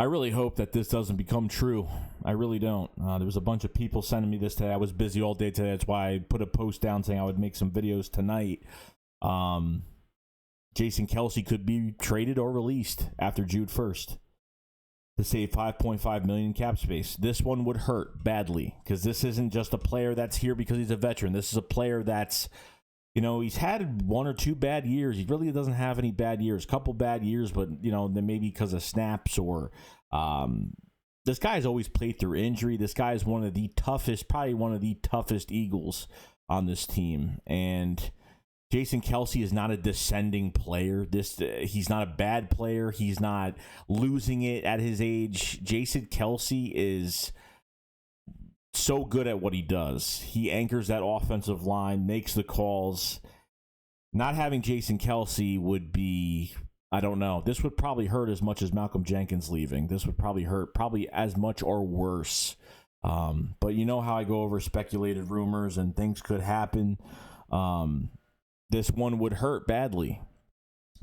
I really hope that this doesn't become true. I really don't. There was a bunch of people sending me this today. I was busy all day today. That's why I put a post down saying I would make some videos tonight. Jason Kelce could be traded or released after June 1st to save $5.5 million in cap space. This one would hurt badly because this isn't just a player that's here because he's a veteran. This is a player that's, he's had 1 or 2 bad years. He really doesn't have any bad years. A couple bad years, but, then maybe because of snaps or this guy's always played through injury. This guy is probably one of the toughest Eagles on this team. And Jason Kelce is not a descending player. He's not a bad player. He's not losing it at his age. Jason Kelce is so good at what he does. He anchors that offensive line, makes the calls. Not having Jason Kelce would be, I don't know. This would probably hurt as much as Malcolm Jenkins leaving. This would probably hurt as much or worse. But you know how I go over speculated rumors and things could happen. This one would hurt badly.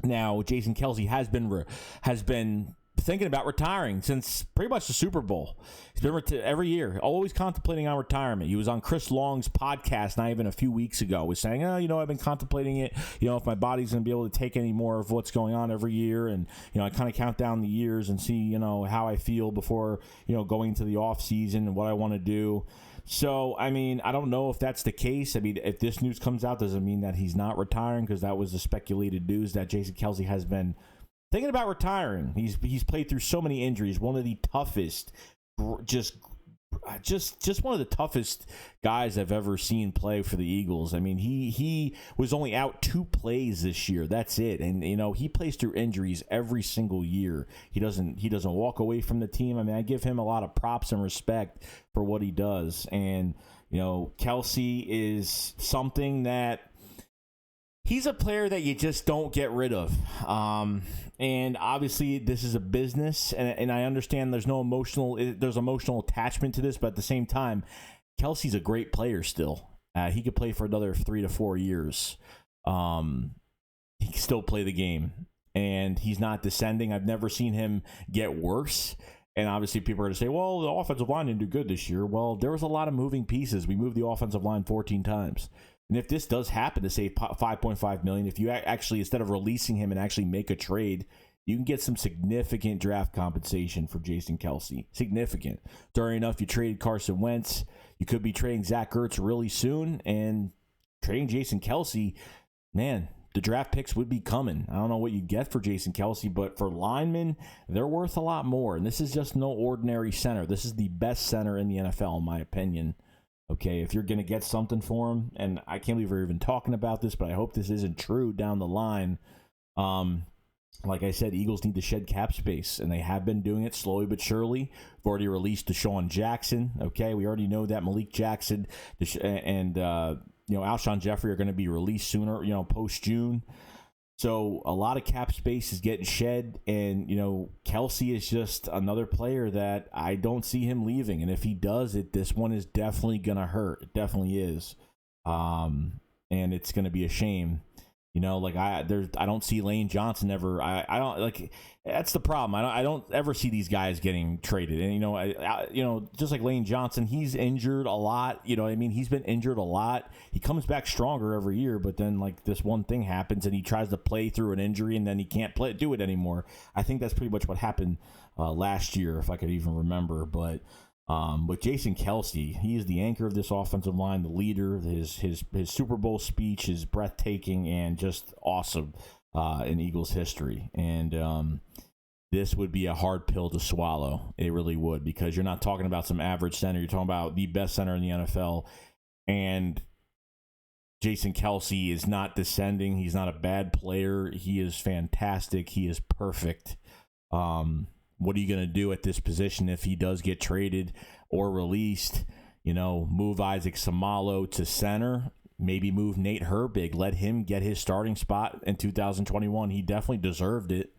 Now, Jason Kelce has been thinking about retiring since pretty much the Super Bowl. He's been every year, always contemplating on retirement. He was on Chris Long's podcast not even a few weeks ago, was saying, I've been contemplating it, if my body's going to be able to take any more of what's going on every year. And, I kind of count down the years and see, how I feel before, going into the off season and what I want to do. So, I don't know if that's the case. If this news comes out, does it mean that he's not retiring? Because that was the speculated news that Jason Kelce has been thinking about retiring. He's played through so many injuries. One of the toughest, just one of the toughest guys I've ever seen play for the Eagles. He was only out 2 plays this year. That's it. And he plays through injuries every single year. He doesn't walk away from the team. I give him a lot of props and respect for what he does. And Kelce is something that he's a player that you just don't get rid of. And obviously this is a business, and I understand there's emotional attachment to this, but at the same time, Kelce's a great player still. He could play for another 3 to 4 years. He can still play the game, and he's not descending. I've never seen him get worse. And obviously people are going to say, well, the offensive line didn't do good this year. Well, there was a lot of moving pieces. We moved the offensive line 14 times. And if this does happen to save $5.5 million, if you actually, instead of releasing him and actually make a trade, you can get some significant draft compensation for Jason Kelce. Significant. During enough, you traded Carson Wentz. You could be trading Zach Ertz really soon. And trading Jason Kelce, man, the draft picks would be coming. I don't know what you get for Jason Kelce, but for linemen, they're worth a lot more. And this is just no ordinary center. This is the best center in the NFL, in my opinion. Okay, if you're going to get something for him, and I can't believe we're even talking about this, but I hope this isn't true down the line. Like I said, Eagles need to shed cap space, and they have been doing it slowly but surely. We've already released Deshaun Jackson. Okay, we already know that Malik Jackson and Alshon Jeffrey are going to be released sooner, post-June. So a lot of cap space is getting shed, and, Kelce is just another player that I don't see him leaving. And if he does it, this one is definitely going to hurt. It definitely is. And it's going to be a shame. I don't see Lane Johnson ever. I don't like. That's the problem. I don't ever see these guys getting traded. And just like Lane Johnson, he's injured a lot. He's been injured a lot. He comes back stronger every year, but then like this one thing happens and he tries to play through an injury and then he can't do it anymore. I think that's pretty much what happened last year, if I could even remember. But Jason Kelce, he is the anchor of this offensive line, the leader. His Super Bowl speech is breathtaking and just awesome in Eagles history. And this would be a hard pill to swallow. It really would, because you're not talking about some average center. You're talking about the best center in the NFL. And Jason Kelce is not descending. He's not a bad player. He is fantastic. He is perfect. What are you going to do at this position if he does get traded or released? Move Isaac Samalo to center. Maybe move Nate Herbig. Let him get his starting spot in 2021. He definitely deserved it.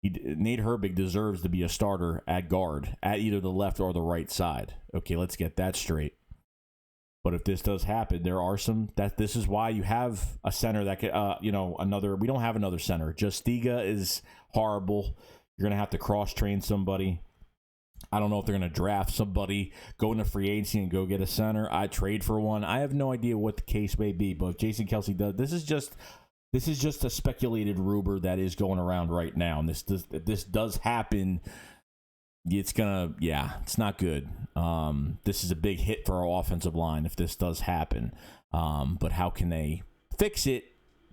Nate Herbig deserves to be a starter at guard, at either the left or the right side. Okay, let's get that straight. But if this does happen, this is why you have a center that could, we don't have another center. Justiga is horrible. You're going to have to cross-train somebody. I don't know if they're going to draft somebody, go into free agency and go get a center. I trade for one. I have no idea what the case may be, but if Jason Kelce does, this is just a speculated rumor that is going around right now. And if this does happen, it's not good. This is a big hit for our offensive line if this does happen. But how can they fix it?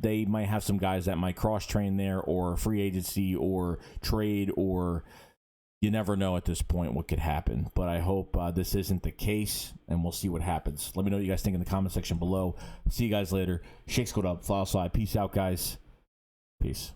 They might have some guys that might cross-train there, or free agency, or trade, or you never know at this point what could happen. But I hope this isn't the case, and we'll see what happens. Let me know what you guys think in the comment section below. See you guys later. Shakes go up, fly outside. Peace out, guys. Peace.